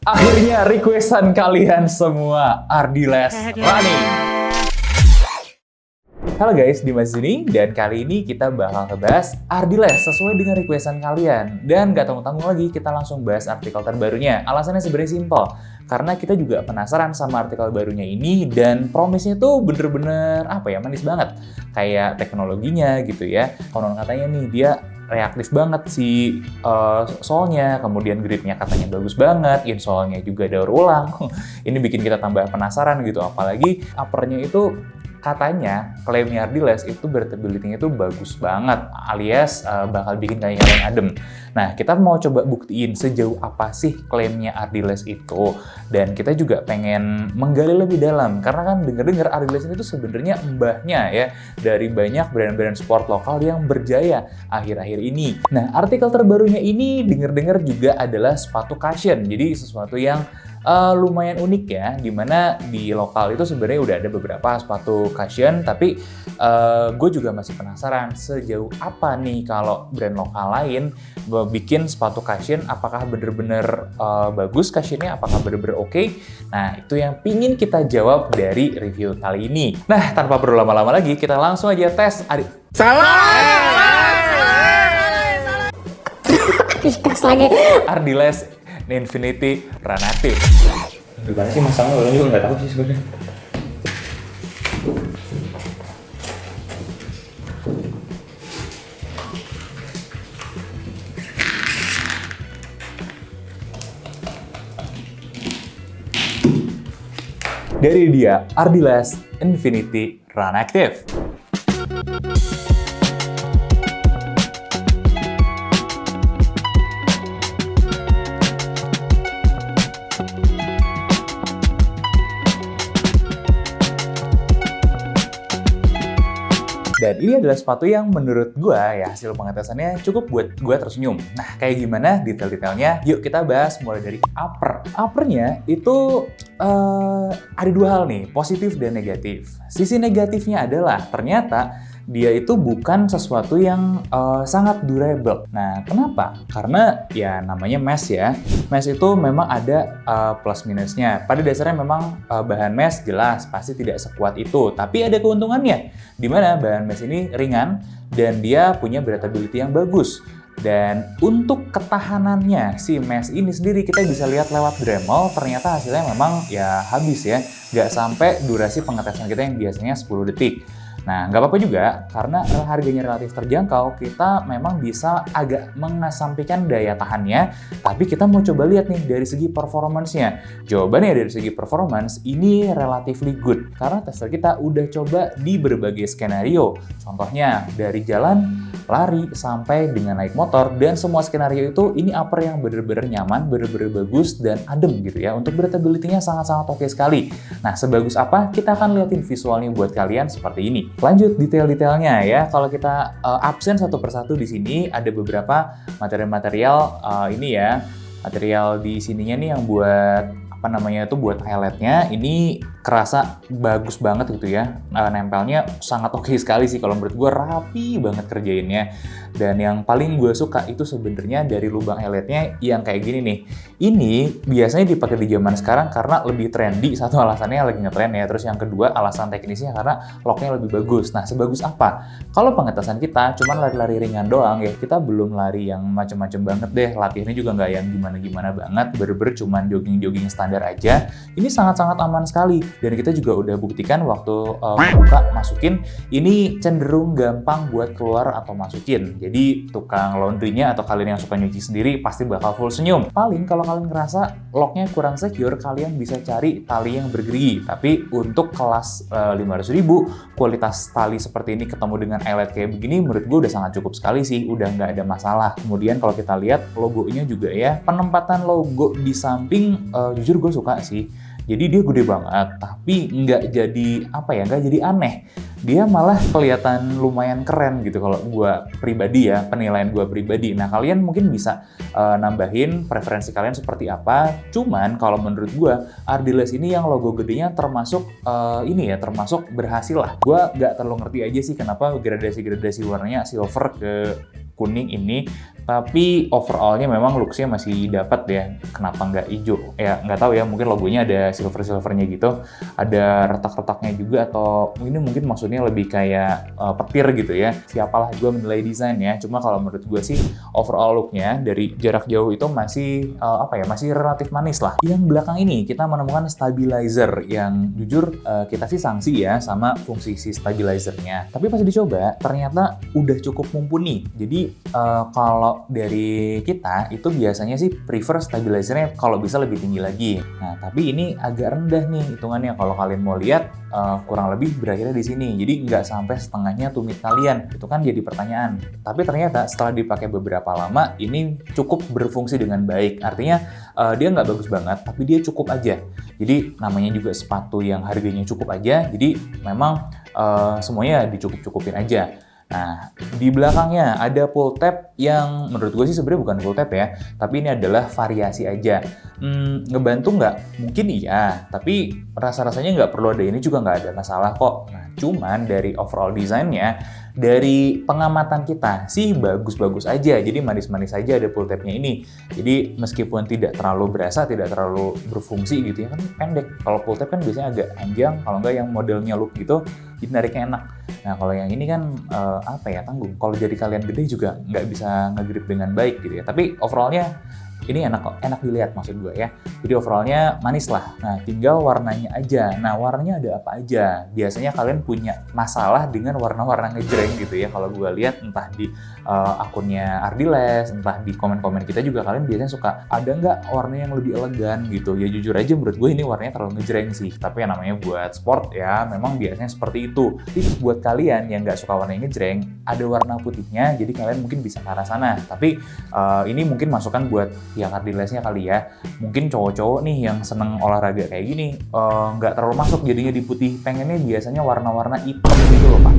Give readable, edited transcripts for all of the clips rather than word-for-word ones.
Akhirnya requestan kalian semua, Ardiles Running. Halo guys, Dimas sini, dan kali ini kita bakal ngebahas Ardiles sesuai dengan requestan kalian. Dan gak tanggung-tanggung lagi, kita langsung bahas artikel terbarunya. Alasannya sebenarnya simpel, karena kita juga penasaran sama artikel barunya ini, dan promise-nya tuh bener-bener manis banget. Kayak teknologinya gitu ya. Konon katanya nih, dia reaktif banget si soalnya, kemudian gripnya katanya bagus banget, insole-nya juga daur ulang. Ini bikin kita tambah penasaran gitu, apalagi uppernya itu katanya klaimnya Ardiles itu breathability-nya itu bagus banget, alias bakal bikin kayaknya kalian adem. Nah, kita mau coba buktiin sejauh apa sih klaimnya Ardiles itu, dan kita juga pengen menggali lebih dalam, karena kan denger-dengar Ardiles itu sebenarnya mbahnya ya dari banyak brand-brand sport lokal yang berjaya akhir-akhir ini. Nah, artikel terbarunya ini denger-dengar juga adalah sepatu cushion, jadi sesuatu yang lumayan unik ya, dimana di lokal itu sebenarnya udah ada beberapa sepatu cushion, tapi gue juga masih penasaran sejauh apa nih kalau brand lokal lain bikin sepatu cushion, apakah bener-bener bagus cushionnya, apakah bener-bener oke? Nah, itu yang pingin kita jawab dari review kali ini. Nah, tanpa perlu lama-lama lagi, kita langsung aja tes. Ardiles Infinity Runactive. Gimana sih masangnya? Orang juga nggak tahu sih sebenarnya. Dari dia, Ardiles Infinity Runactive. Dan ini adalah sepatu yang menurut gue ya hasil pengetesannya cukup buat gue tersenyum. Nah, kayak gimana detail-detailnya? Yuk kita bahas mulai dari upper. Uppernya itu ada dua hal nih, positif dan negatif. Sisi negatifnya adalah ternyata dia itu bukan sesuatu yang sangat durable. Nah, kenapa? Karena ya namanya mesh ya. Mesh itu memang ada plus minusnya. Pada dasarnya memang bahan mesh jelas pasti tidak sekuat itu. Tapi ada keuntungannya, di mana bahan mesh ini ringan dan dia punya breathability yang bagus. Dan untuk ketahanannya si mesh ini sendiri kita bisa lihat lewat Dremel, ternyata hasilnya memang ya habis ya. Nggak sampai durasi pengetesan kita yang biasanya 10 detik. Nah, nggak apa-apa juga, karena harganya relatif terjangkau, kita memang bisa agak mengesampingkan daya tahannya, tapi kita mau coba lihat nih dari segi performance-nya. Jawabannya dari segi performance, ini relatively good, karena tester kita udah coba di berbagai skenario. Contohnya, dari jalan, lari, sampai dengan naik motor, dan semua skenario itu, ini upper yang bener-bener nyaman, bener-bener bagus, dan adem gitu ya. Untuk breathability-nya sangat-sangat oke sekali. Nah, sebagus apa? Kita akan liatin visualnya buat kalian seperti ini. Lanjut detail-detailnya ya. Kalau kita absen satu persatu di sini ada beberapa material-material ini ya. Material di sininya nih yang buat buat highlightnya ini kerasa bagus banget gitu ya. Nempelnya sangat oke sekali sih, kalau menurut gue rapi banget kerjainnya. Dan yang paling gue suka itu sebenarnya dari lubang highlightnya yang kayak gini nih. Ini biasanya dipakai di zaman sekarang karena lebih trendy. Satu alasannya lagi ngetren ya. Terus yang kedua alasan teknisnya karena locknya lebih bagus. Nah, sebagus apa? Kalau pengetesan kita cuman lari-lari ringan doang ya, kita belum lari yang macem-macem banget deh. Latihannya juga nggak yang gimana-gimana banget. Bener-bener cuman jogging-jogging standar aja. Ini sangat-sangat aman sekali. Dan kita juga udah buktikan waktu buka masukin, ini cenderung gampang buat keluar atau masukin. Jadi tukang laundry-nya atau kalian yang suka nyuci sendiri pasti bakal full senyum. Paling kalau kalian ngerasa locknya kurang secure, kalian bisa cari tali yang bergerigi. Tapi untuk kelas 500.000, kualitas tali seperti ini ketemu dengan eyelet kayak begini, menurut gue udah sangat cukup sekali sih, udah nggak ada masalah. Kemudian kalau kita lihat logonya juga ya, penempatan logo di samping jujur gue suka sih. Jadi dia gede banget, tapi nggak jadi aneh. Dia malah kelihatan lumayan keren gitu kalau gue pribadi ya, penilaian gue pribadi. Nah, kalian mungkin bisa nambahin preferensi kalian seperti apa. Cuman kalau menurut gue, Ardiles ini yang logo gedenya termasuk termasuk berhasil lah. Gue nggak terlalu ngerti aja sih kenapa gradasi-gradasi warnanya silver ke kuning ini Tapi overallnya memang looks-nya masih dapat ya. Kenapa nggak hijau? Ya nggak tahu ya, mungkin logonya ada silver-silvernya gitu. Ada retak-retaknya juga, atau ini mungkin maksudnya lebih kayak petir gitu ya. Siapalah gue menilai desain ya. Cuma kalau menurut gue sih overall look-nya dari jarak jauh itu masih masih relatif manis lah. Yang belakang ini kita menemukan stabilizer yang jujur kita sih sanksi ya sama fungsi si stabilizernya. Tapi pas dicoba ternyata udah cukup mumpuni. Jadi kalau dari kita itu biasanya sih prefer stabilizernya kalau bisa lebih tinggi lagi. Nah, tapi ini agak rendah nih hitungannya. Kalau kalian mau lihat kurang lebih berakhirnya di sini. Jadi nggak sampai setengahnya tumit kalian. Itu kan jadi pertanyaan. Tapi ternyata setelah dipakai beberapa lama, ini cukup berfungsi dengan baik. Artinya dia nggak bagus banget, tapi dia cukup aja. Jadi namanya juga sepatu yang harganya cukup aja. Jadi memang semuanya dicukup-cukupin aja. Nah, di belakangnya ada pull tab yang menurut gue sih sebenarnya bukan pull tab ya, tapi ini adalah variasi aja. Ngebantu nggak? Mungkin iya, tapi rasa-rasanya nggak perlu ada ini juga nggak ada masalah kok. Nah, cuman dari overall desainnya, dari pengamatan kita sih bagus-bagus aja. Jadi manis-manis aja ada pull tabnya ini. Jadi meskipun tidak terlalu berasa, tidak terlalu berfungsi gitu ya, kan pendek. Kalau pull tab kan biasanya agak panjang, kalau nggak yang modelnya loop gitu, jadi nariknya enak. Nah, kalau yang ini kan tanggung. Kalau jadi kalian gede juga nggak bisa nge-grip dengan baik gitu ya. Tapi overallnya ini enak dilihat maksud gue ya. Jadi overallnya manis lah. Nah, tinggal warnanya aja. Nah, warnanya ada apa aja? Biasanya kalian punya masalah dengan warna-warna ngejreng gitu ya. Kalau gue lihat entah di akunnya Ardiles, entah di komen-komen kita juga kalian biasanya suka ada nggak warna yang lebih elegan gitu. Ya jujur aja menurut gue ini warnanya terlalu ngejreng sih. Tapi yang namanya buat sport ya memang biasanya seperti itu. Tips buat kalian yang nggak suka warna yang ngejreng, ada warna putihnya. Jadi kalian mungkin bisa ke arah sana. Tapi ini mungkin masukan buat yang Ardilesnya kali ya. Mungkin cowok-cowok nih yang seneng olahraga kayak gini nggak terlalu masuk jadinya di putih, pengennya biasanya warna-warna hitam gitu loh Pak.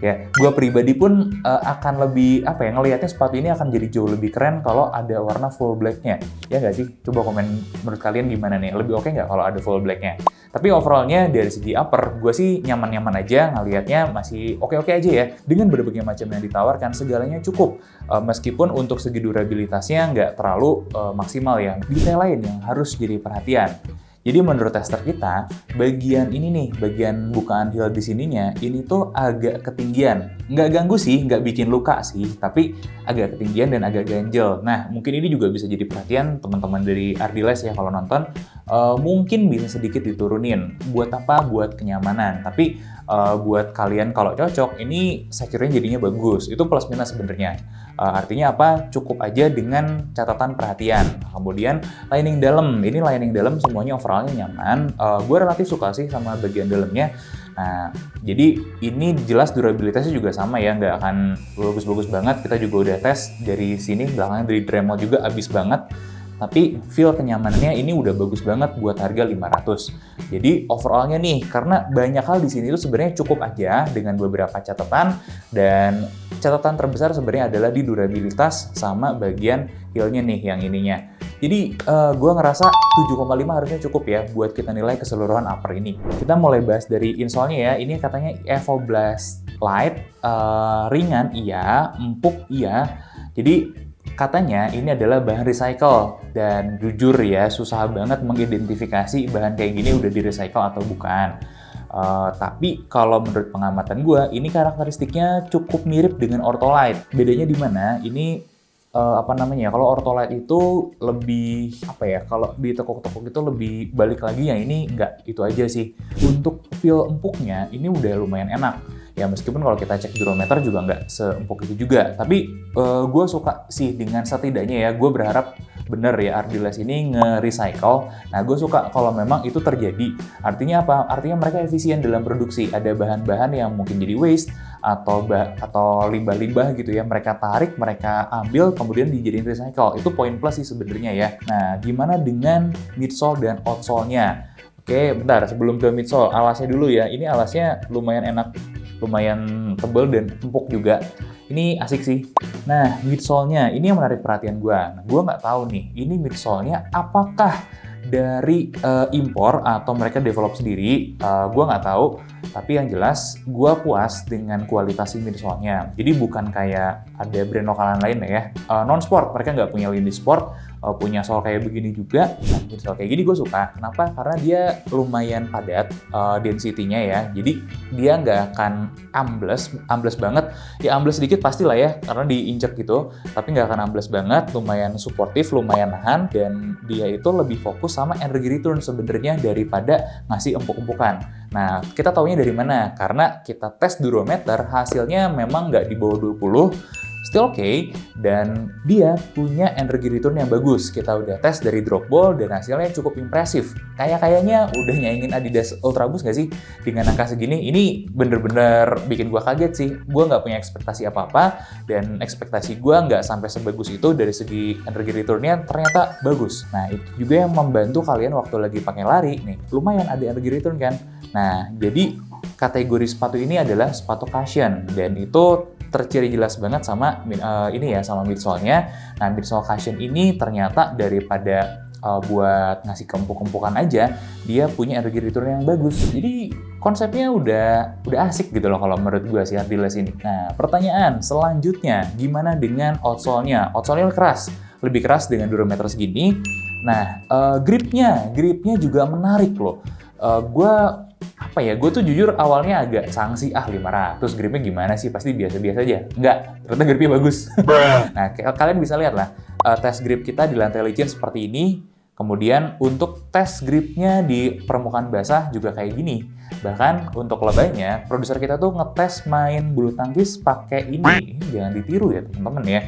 Ya, gue pribadi pun akan lebih ngelihatnya sepatu ini akan jadi jauh lebih keren kalau ada warna full blacknya. Ya nggak sih? Coba komen menurut kalian gimana nih? Lebih oke nggak kalau ada full blacknya? Tapi overallnya dari segi upper, gue sih nyaman-nyaman aja, ngelihatnya masih oke-oke aja ya. Dengan berbagai macam yang ditawarkan, segalanya cukup. Meskipun untuk segi durabilitasnya nggak terlalu maksimal ya. Detail lain yang harus jadi perhatian. Jadi menurut tester kita, bagian ini nih, bagian bukaan heel di sininya, ini tuh agak ketinggian. Nggak ganggu sih, nggak bikin luka sih, tapi agak ketinggian dan agak ganjel. Nah, mungkin ini juga bisa jadi perhatian teman-teman dari Ardiles ya kalau nonton. Mungkin bisa sedikit diturunin. Buat apa? Buat kenyamanan. Tapi buat kalian kalau cocok, ini secure-nya jadinya bagus. Itu plus minus sebenarnya. Artinya apa? Cukup aja dengan catatan perhatian. Kemudian lining dalam. Ini lining dalam semuanya overallnya nyaman. Gue relatif suka sih sama bagian dalamnya. Nah, jadi ini jelas durabilitasnya juga sama ya, nggak akan bagus-bagus banget. Kita juga udah tes dari sini, belakangnya dari Dremel juga abis banget. Tapi feel kenyamanannya ini udah bagus banget buat harga 500. Jadi overallnya nih, karena banyak hal di sini tuh sebenarnya cukup aja dengan beberapa catatan, dan catatan terbesar sebenarnya adalah di durabilitas sama bagian heelnya nih yang ininya. Jadi gue ngerasa 7,5 harusnya cukup ya buat kita nilai keseluruhan upper ini. Kita mulai bahas dari insole-nya ya. Ini katanya Evo Blast Light, ringan iya, empuk iya. Jadi katanya ini adalah bahan recycle, dan jujur ya susah banget mengidentifikasi bahan kayak gini udah di recycle atau bukan. Tapi kalau menurut pengamatan gue, ini karakteristiknya cukup mirip dengan Ortholite. Bedanya di mana? Ini kalau Ortholite itu lebih kalau di toko-toko itu lebih balik lagi, ya ini enggak, itu aja sih. Untuk feel empuknya ini udah lumayan enak. Ya meskipun kalau kita cek durometer juga nggak seempuk itu juga. Tapi gue suka sih dengan setidaknya ya, gue berharap bener ya Ardiles ini nge-recycle. Nah gue suka kalau memang itu terjadi. Artinya apa? Artinya mereka efisien dalam produksi. Ada bahan-bahan yang mungkin jadi waste atau limbah-limbah gitu ya. Mereka tarik, mereka ambil, kemudian dijadiin recycle. Itu poin plus sih sebenarnya ya. Nah gimana dengan midsole dan outsole-nya? Oke, bentar sebelum ke midsole, alasnya dulu ya. Ini alasnya lumayan enak, lumayan tebal dan empuk juga. Ini asik sih. Nah, midsole-nya ini yang menarik perhatian gue. Nah, gue nggak tahu nih, ini midsole-nya apakah dari impor atau mereka develop sendiri, gue nggak tahu. Tapi yang jelas, gue puas dengan kualitas midsole-nya. Jadi bukan kayak ada brand lokalan lain ya. Non-sport, mereka nggak punya lini sport, punya sole kayak begini juga. Nah, midsole kayak gini gue suka. Kenapa? Karena dia lumayan padat density-nya ya. Jadi dia nggak akan ambles banget. Ya ambles sedikit pastilah ya, karena diinjek gitu. Tapi nggak akan ambles banget, lumayan suportif, lumayan nahan. Dan dia itu lebih fokus sama energy return sebenarnya daripada ngasih empuk-empukan. Nah, kita taunya dari mana? Karena kita tes durometer, hasilnya memang nggak di bawah 20, still okay, dan dia punya energy return yang bagus. Kita udah tes dari drop ball dan hasilnya cukup impresif. Kayaknya udah nyaingin Adidas Ultra Boost nggak sih dengan angka segini? Ini bener-bener bikin gua kaget sih. Gua nggak punya ekspektasi apa-apa, dan ekspektasi gua nggak sampai sebagus itu. Dari segi energy return-nya ternyata bagus. Nah, itu juga yang membantu kalian waktu lagi pakai lari nih. Lumayan ada energy return kan? Nah, jadi kategori sepatu ini adalah sepatu cushion, dan itu terciri jelas banget sama sama midsole-nya. Nah, midsole cushion ini ternyata daripada buat ngasih kempuk-kempukan aja, dia punya energy return yang bagus. Jadi konsepnya udah asik gitu loh kalau menurut gue sih Adidas ini. Nah, pertanyaan selanjutnya, gimana dengan outsole-nya? Outsole-nya lebih keras dengan durometer segini. Nah, gripnya juga menarik loh. Gue tuh jujur awalnya agak sangsi, 500 gripnya gimana sih, pasti biasa-biasa aja. Enggak, ternyata gripnya bagus. Nah, kalian bisa lihat lah, tes grip kita di lantai licin seperti ini, kemudian untuk tes gripnya di permukaan basah juga kayak gini. Bahkan untuk lebaynya, produser kita tuh ngetes main bulu tangkis pakai ini. Jangan ditiru ya teman-teman ya.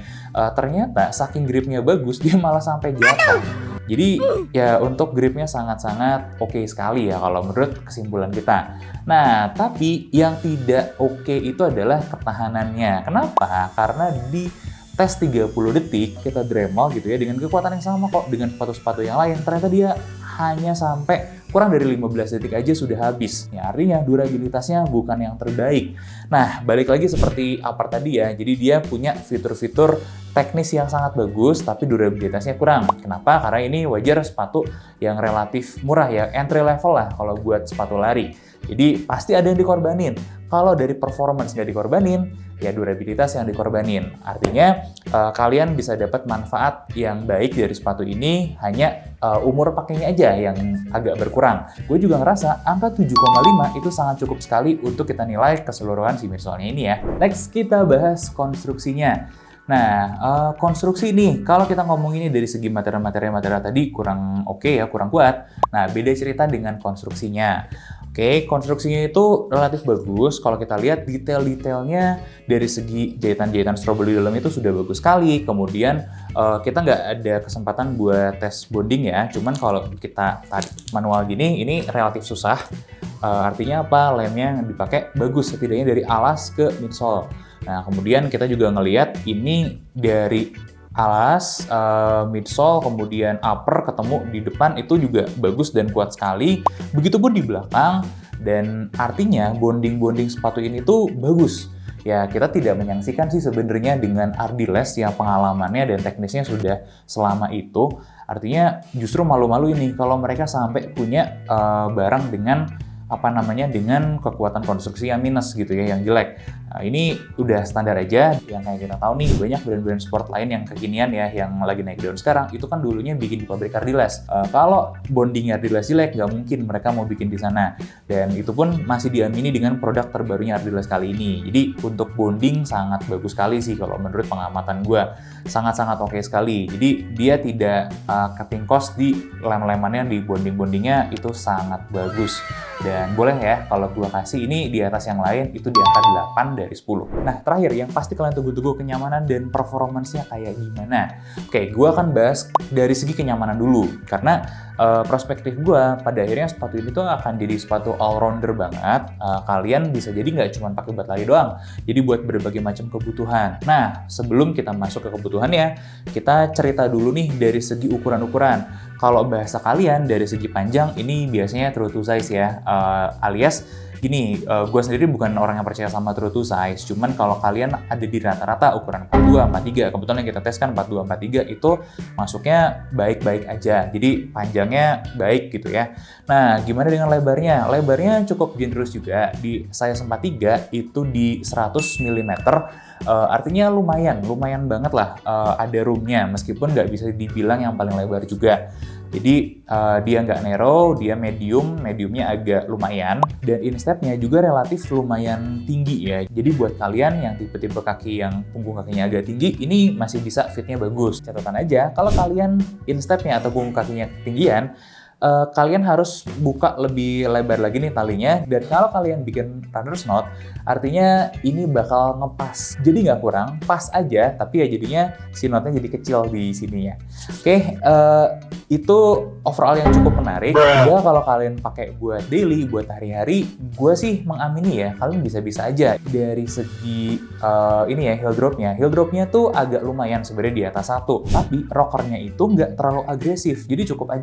Ternyata saking gripnya bagus, dia malah sampai jatuh. Jadi ya untuk gripnya sangat-sangat oke sekali ya kalau menurut kesimpulan kita. Nah, tapi yang tidak oke itu adalah ketahanannya. Kenapa? Karena di tes 30 detik kita Dremel gitu ya dengan kekuatan yang sama kok dengan sepatu-sepatu yang lain. Ternyata dia hanya sampai kurang dari 15 detik aja sudah habis. Ya, artinya durabilitasnya bukan yang terbaik. Nah, balik lagi seperti Upper tadi ya. Jadi dia punya fitur-fitur teknis yang sangat bagus, tapi durabilitasnya kurang. Kenapa? Karena ini wajar sepatu yang relatif murah ya, entry level lah kalau buat sepatu lari. Jadi pasti ada yang dikorbanin. Kalau dari performance nggak dikorbanin, ya durabilitas yang dikorbanin. Artinya kalian bisa dapat manfaat yang baik dari sepatu ini, hanya umur pakainya aja yang agak berkurang. Gue juga ngerasa angka 7,5 itu sangat cukup sekali untuk kita nilai keseluruhan si midsole-nya ini ya. Next, kita bahas konstruksinya. Nah, konstruksi ini, kalau kita ngomongin ini dari segi materi tadi kurang oke ya, kurang kuat. Nah, beda cerita dengan konstruksinya. Oke, konstruksinya itu relatif bagus. Kalau kita lihat detail-detailnya dari segi jahitan-jahitan strobel di dalam itu sudah bagus sekali. Kemudian kita nggak ada kesempatan buat tes bonding ya. Cuman kalau kita tarik manual gini, ini relatif susah. Artinya apa? Lemnya yang dipakai bagus setidaknya dari alas ke midsole. Nah, kemudian kita juga ngelihat ini dari alas, midsole, kemudian upper ketemu di depan itu juga bagus dan kuat sekali. Begitupun di belakang, dan artinya bonding-bonding sepatu ini tuh bagus. Ya, kita tidak menyaksikan sih sebenarnya dengan Adidas yang pengalamannya dan teknisnya sudah selama itu. Artinya justru malu-malu ini kalau mereka sampai punya barang dengan dengan kekuatan konstruksi yang minus gitu ya, yang jelek. Nah, ini udah standar aja. Yang kayak kita tahu nih, banyak brand-brand sport lain yang kekinian ya, yang lagi naik daun sekarang, itu kan dulunya bikin di pabrik Adidas. Kalau bondingnya Adidas jelek, nggak mungkin mereka mau bikin di sana. Dan itu pun masih diamini dengan produk terbarunya Adidas kali ini. Jadi untuk bonding sangat bagus sekali sih kalau menurut pengamatan gue. Sangat-sangat oke sekali. Jadi dia tidak cutting cost di lem-lemannya, di bonding-bondingnya itu sangat bagus. Dan boleh ya kalau gue kasih ini di atas yang lain, itu di angka 8 dari 10. Nah, terakhir yang pasti kalian tunggu-tunggu, kenyamanan dan performance-nya kayak gimana. Oke, gue akan bahas dari segi kenyamanan dulu. Karena perspektif gue, pada akhirnya sepatu ini tuh akan jadi sepatu all-rounder banget. Kalian bisa jadi nggak cuma pakai buat lari doang, jadi buat berbagai macam kebutuhan. Nah, sebelum kita masuk ke kebutuhannya, kita cerita dulu nih dari segi ukuran-ukuran. Kalau bahasa kalian dari segi panjang, ini biasanya true to size ya, alias gini, gue sendiri bukan orang yang percaya sama true to size, cuman kalau kalian ada di rata-rata ukuran 42, 43, kebetulan yang kita tes kan 42, 43 itu masuknya baik-baik aja, jadi panjangnya baik gitu ya. Nah, gimana dengan lebarnya? Lebarnya cukup generous juga, di size 43 itu di 100 mm, artinya lumayan banget lah, ada roomnya, meskipun nggak bisa dibilang yang paling lebar juga. Jadi dia nggak narrow, dia mediumnya agak lumayan, dan instepnya juga relatif lumayan tinggi ya. Jadi buat kalian yang tipe-tipe kaki yang punggung kakinya agak tinggi, ini masih bisa fitnya bagus. Catatan aja, kalau kalian instepnya atau punggung kakinya ketinggian, kalian harus buka lebih lebar lagi nih talinya, dan kalau kalian bikin runner's knot, artinya ini bakal ngepas. Jadi nggak kurang, pas aja, tapi ya jadinya si knotnya jadi kecil di sininya. Oke, itu overall yang cukup menarik. Ya kalau kalian pakai buat daily, buat hari-hari, gue sih mengamini ya, kalian bisa-bisa aja. Dari segi ini ya, heel dropnya tuh agak lumayan sebenarnya di atas 1, tapi rockernya itu nggak terlalu agresif, jadi cukup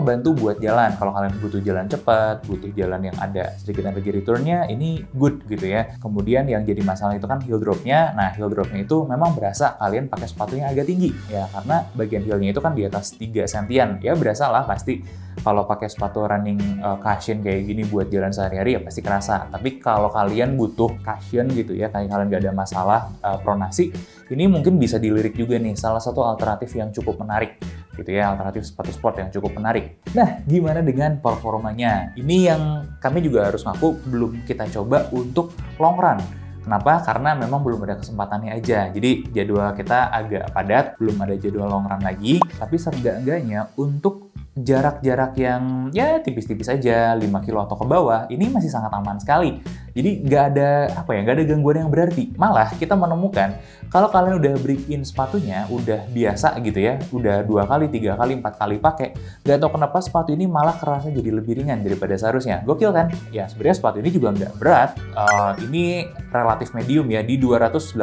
ngebantu buat jalan. Kalau kalian butuh jalan cepat, butuh jalan yang ada sedikit energi returnnya, ini good gitu ya. Kemudian yang jadi masalah itu kan heel dropnya. Nah, heel dropnya itu memang berasa kalian pakai sepatunya agak tinggi ya, karena bagian heelnya itu kan di atas 3 sentian ya, berasa lah pasti. Kalau pakai sepatu running cushion kayak gini buat jalan sehari-hari ya pasti kerasa. Tapi kalau kalian butuh cushion gitu ya, kayak kalian gak ada masalah pronasi, ini mungkin bisa dilirik juga nih, salah satu alternatif yang cukup menarik gitu ya, alternatif sepatu sport yang cukup menarik. Nah, gimana dengan performanya? Ini yang kami juga harus ngaku belum kita coba untuk long run. Kenapa? Karena memang belum ada kesempatannya aja. Jadi jadwal kita agak padat, belum ada jadwal long run lagi. Tapi seenggak-enggaknya untuk jarak-jarak yang ya tipis-tipis aja, 5 kilo atau ke bawah, ini masih sangat aman sekali. Jadi nggak ada gangguan yang berarti. Malah kita menemukan kalau kalian udah break in sepatunya, udah biasa gitu ya, udah 2 kali, 3 kali, 4 kali pakai, nggak tahu kenapa sepatu ini malah kerasa jadi lebih ringan daripada seharusnya. Gokil kan? Ya sebenarnya sepatu ini juga nggak berat. Ini relatif medium ya, di 287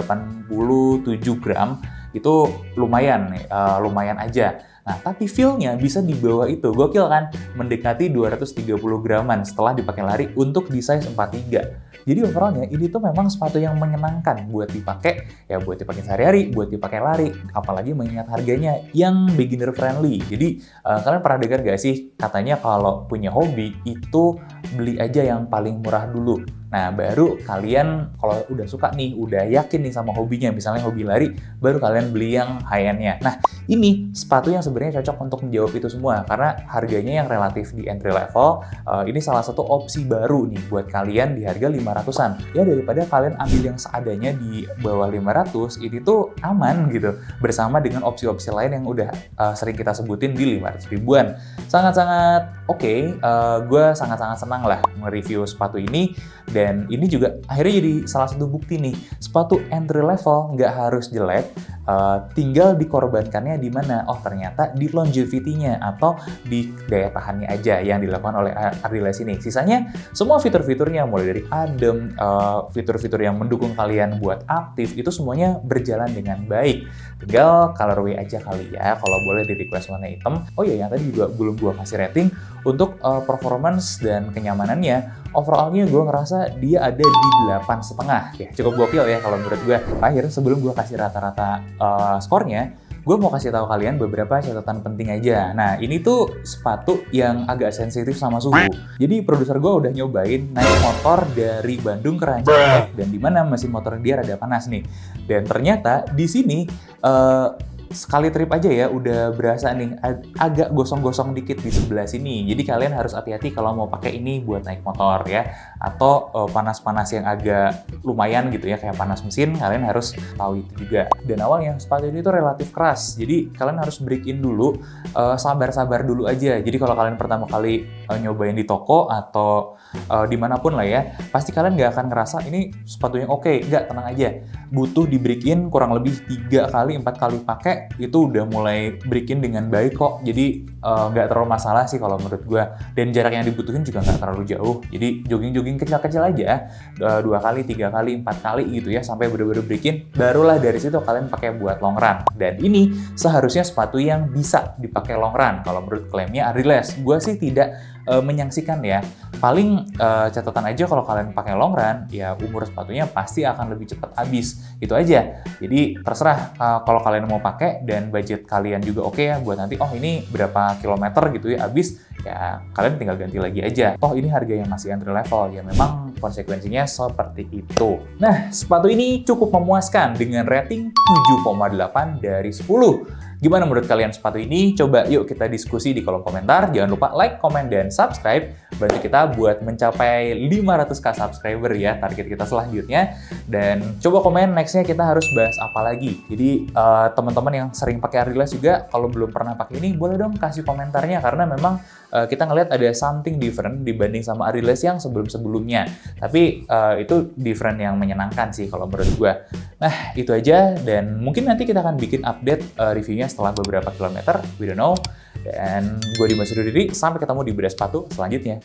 gram, itu lumayan aja. Nah, tapi feel-nya bisa di bawah itu. Gokil kan? Mendekati 230 graman setelah dipakai lari untuk di size 43. Jadi overall-nya ini tuh memang sepatu yang menyenangkan buat dipakai, ya buat dipakai sehari-hari, buat dipakai lari. Apalagi mengingat harganya yang beginner friendly. Jadi kalian pernah dengar gak sih katanya kalau punya hobi itu beli aja yang paling murah dulu. Nah, baru kalian kalau udah suka nih, udah yakin nih sama hobinya, misalnya hobi lari, baru kalian beli yang high-end-nya. Nah, ini sepatu yang sebenarnya cocok untuk menjawab itu semua, karena harganya yang relatif di entry level, ini salah satu opsi baru nih buat kalian di harga 500-an. Ya, daripada kalian ambil yang seadanya di bawah 500, ini tuh aman gitu, bersama dengan opsi-opsi lain yang udah sering kita sebutin di 500 ribuan. Sangat-sangat oke, gue sangat-sangat senang lah nge-review sepatu ini, dan ini juga akhirnya jadi salah satu bukti nih, sepatu entry level nggak harus jelek, tinggal dikorbankannya di mana? Oh, ternyata di longevity-nya atau di daya tahannya aja yang dilakukan oleh Ardiles ini. Sisanya semua fitur-fiturnya, mulai dari adem, fitur-fitur yang mendukung kalian buat aktif, itu semuanya berjalan dengan baik. Tinggal colorway aja kali ya, kalau boleh di request warna hitam. Oh iya, yang tadi juga belum gue kasih rating untuk performance dan kenyamanannya. Overall-nya gue ngerasa dia ada di 8,5. Ya, cukup gokil ya kalau menurut gue. Akhir sebelum gue kasih rata-rata skornya, gue mau kasih tahu kalian beberapa catatan penting aja. Nah, ini tuh sepatu yang agak sensitif sama suhu. Jadi produser gue udah nyobain naik motor dari Bandung ke Rancaikek, dan di mana mesin motor dia rada panas nih. Dan ternyata di sini sekali trip aja ya udah berasa nih agak gosong-gosong dikit di sebelah sini. Jadi kalian harus hati-hati kalau mau pakai ini buat naik motor ya, atau panas-panas yang agak lumayan gitu ya, kayak panas mesin, kalian harus tahu itu juga. Dan awalnya sepatu ini tuh relatif keras, jadi kalian harus break in dulu, sabar-sabar dulu aja. Jadi kalau kalian pertama kali nyobain di toko atau dimanapun lah ya, pasti kalian nggak akan ngerasa ini sepatu yang oke. Nggak, tenang aja, butuh di break in kurang lebih 3 kali 4 kali pakai, itu udah mulai break in dengan baik kok. Jadi nggak terlalu masalah sih kalau menurut gue. Dan jarak yang dibutuhin juga nggak terlalu jauh. Jadi jogging-jogging kecil-kecil aja, 2 kali, 3 kali, 4 kali gitu ya, sampai bener-bener break in. Barulah dari situ kalian pakai buat long run. Dan ini seharusnya sepatu yang bisa dipakai long run kalau menurut klaimnya Ardiles. Gue sih tidak menyaksikan ya. Paling catatan aja kalau kalian pakai long run, ya umur sepatunya pasti akan lebih cepat habis. Itu aja. Jadi terserah kalau kalian mau pakai dan budget kalian juga oke ya buat nanti, oh ini berapa kilometer gitu ya habis, ya kalian tinggal ganti lagi aja. Oh ini harga yang masih entry level, ya memang konsekuensinya seperti itu. Nah, sepatu ini cukup memuaskan dengan rating 7,8 dari 10. Gimana menurut kalian sepatu ini? Coba yuk kita diskusi di kolom komentar. Jangan lupa like, komen, dan subscribe. Bantu kita buat mencapai 500k subscriber ya, target kita selanjutnya. Dan coba komen nextnya kita harus bahas apa lagi. Jadi teman-teman yang sering pakai Adidas juga, kalau belum pernah pakai ini, boleh dong kasih komentarnya. Karena memang kita ngeliat ada something different dibanding sama Adidas yang sebelum-sebelumnya. Tapi itu different yang menyenangkan sih kalau menurut gue. Nah, itu aja. Dan mungkin nanti kita akan bikin update reviewnya setelah beberapa kilometer. We don't know. Dan gue Dimas undur diri. Sampai ketemu di bedah sepatu selanjutnya.